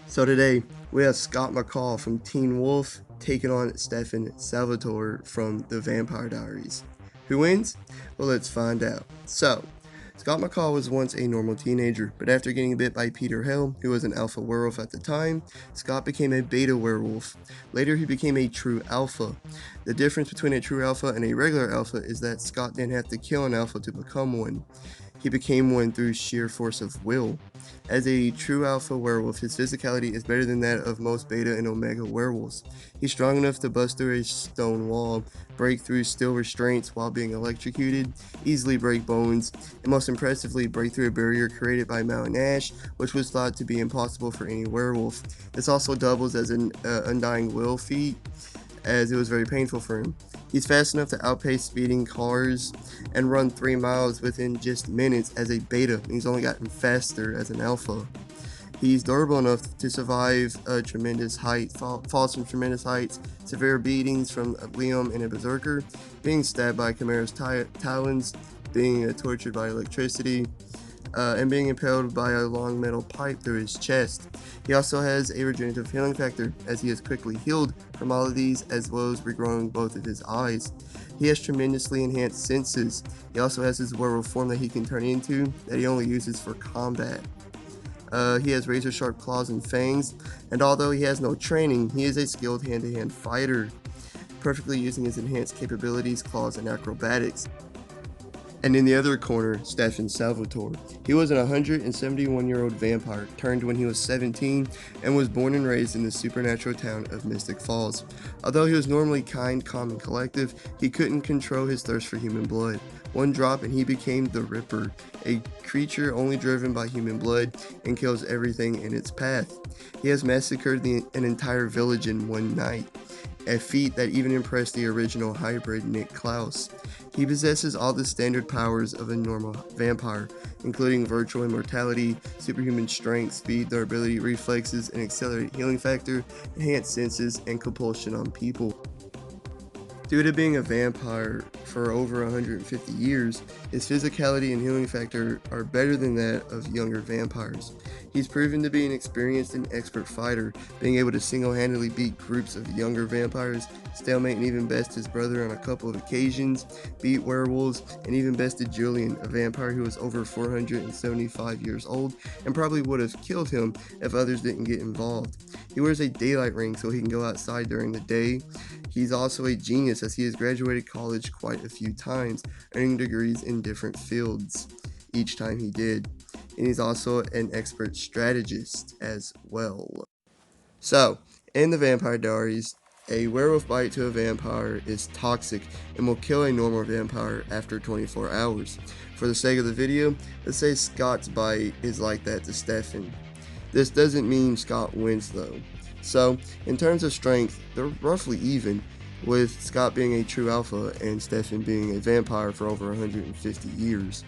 So today we have Scott McCall from Teen Wolf taking on Stefan Salvatore from the Vampire Diaries. Who wins? Well, let's find out. So, Scott McCall was once a normal teenager, but after getting bit by Peter Hill, who was an alpha werewolf at the time, Scott became a beta werewolf. Later, he became a true alpha. The difference between a true alpha and a regular alpha is that Scott didn't have to kill an alpha to become one. He became one through sheer force of will. As a true alpha werewolf, his physicality is better than that of most beta and omega werewolves. He's strong enough to bust through a stone wall, break through steel restraints while being electrocuted, easily break bones, and most impressively break through a barrier created by Mountain Ash, which was thought to be impossible for any werewolf. This also doubles as an undying will feat, as it was very painful for him. He's fast enough to outpace speeding cars and run 3 miles within just minutes as a beta, and he's only gotten faster as an alpha. He's durable enough to survive a tremendous height, falls from tremendous heights, severe beatings from Liam and a berserker, being stabbed by Chimera's talons, being tortured by electricity, and being impaled by a long metal pipe through his chest. He also has a regenerative healing factor, as he is quickly healed from all of these, as well as regrowing both of his eyes. He has tremendously enhanced senses. He also has his werewolf form that he can turn into, that he only uses for combat. He has razor sharp claws and fangs, and although he has no training, he is a skilled hand-to-hand fighter, perfectly using his enhanced capabilities, claws, and acrobatics. And in the other corner, Stefan Salvatore. He was an 171-year-old vampire, turned when he was 17, and was born and raised in the supernatural town of Mystic Falls. Although he was normally kind, calm, and collective, he couldn't control his thirst for human blood. One drop and he became the Ripper, a creature only driven by human blood and kills everything in its path. He has massacred an entire village in one night, a feat that even impressed the original hybrid Nick Klaus. He possesses all the standard powers of a normal vampire, including virtual immortality, superhuman strength, speed, durability, reflexes, an accelerated healing factor, enhanced senses, and compulsion on people. Due to being a vampire for over 150 years, his physicality and healing factor are better than that of younger vampires. He's proven to be an experienced and expert fighter, being able to single-handedly beat groups of younger vampires, stalemate and even best his brother on a couple of occasions, beat werewolves, and even bested Julian, a vampire who was over 475 years old, and probably would have killed him if others didn't get involved. He wears a daylight ring so he can go outside during the day. He's also a genius, as he has graduated college quite a few times, earning degrees in different fields each time he did. And he's also an expert strategist as well. So, in the Vampire Diaries, a werewolf bite to a vampire is toxic and will kill a normal vampire after 24 hours. For the sake of the video, let's say Scott's bite is like that to Stefan. This doesn't mean Scott wins though. So, in terms of strength, they're roughly even, with Scott being a true alpha and Stefan being a vampire for over 150 years.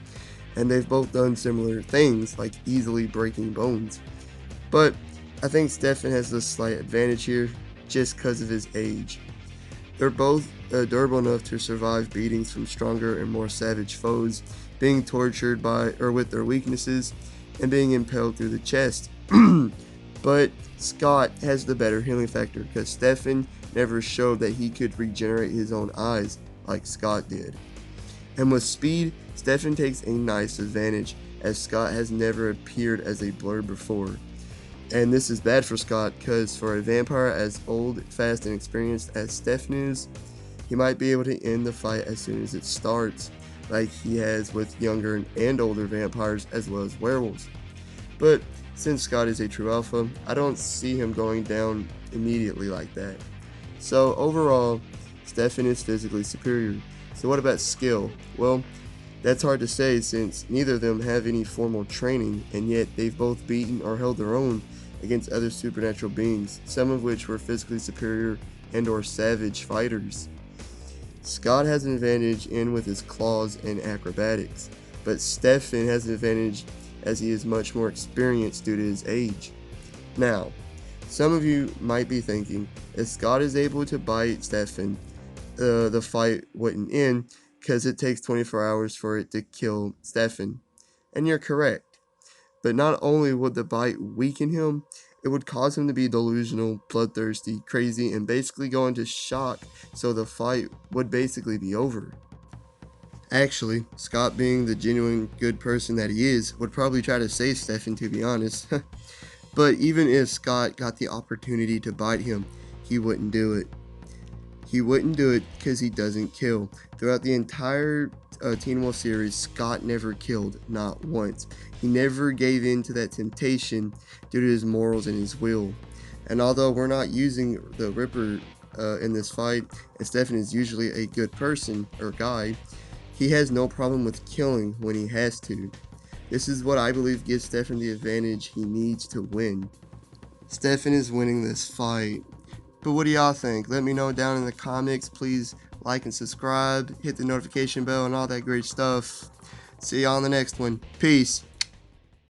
And they've both done similar things, like easily breaking bones. But I think Stefan has a slight advantage here, just because of his age. They're both durable enough to survive beatings from stronger and more savage foes, being tortured by or with their weaknesses, and being impaled through the chest. But Scott has the better healing factor, because Stefan never showed that he could regenerate his own eyes like Scott did. And with speed, Stefan takes a nice advantage, as Scott has never appeared as a blur before. And this is bad for Scott, because for a vampire as old, fast, and experienced as Stefan is, he might be able to end the fight as soon as it starts, like he has with younger and older vampires as well as werewolves. But since Scott is a true alpha, I don't see him going down immediately like that. So overall, Stefan is physically superior. So what about skill? Well, that's hard to say, since neither of them have any formal training, and yet they've both beaten or held their own against other supernatural beings, some of which were physically superior and or savage fighters. Scott has an advantage in with his claws and acrobatics, but Stefan has an advantage as he is much more experienced due to his age. Now, some of you might be thinking, if Scott is able to bite Stefan, the fight wouldn't end, because it takes 24 hours for it to kill Stefan. And you're correct. But not only would the bite weaken him, It would cause him to be delusional, bloodthirsty, crazy, and basically go into shock, so the fight would basically be over. Actually, Scott, being the genuine good person that he is, would probably try to save Stefan, to be honest. But even if Scott got the opportunity to bite him, he wouldn't do it. He wouldn't do it because he doesn't kill. Throughout the entire Teen Wolf series, Scott never killed, not once. He never gave in to that temptation due to his morals and his will. And although we're not using the Ripper in this fight, and Stefan is usually a good person or guy, he has no problem with killing when he has to. This is what I believe gives Stefan the advantage he needs to win. Stefan is winning this fight. But what do y'all think? Let me know down in the comments. Please like and subscribe, hit the notification bell and all that great stuff. See y'all on the next one. Peace.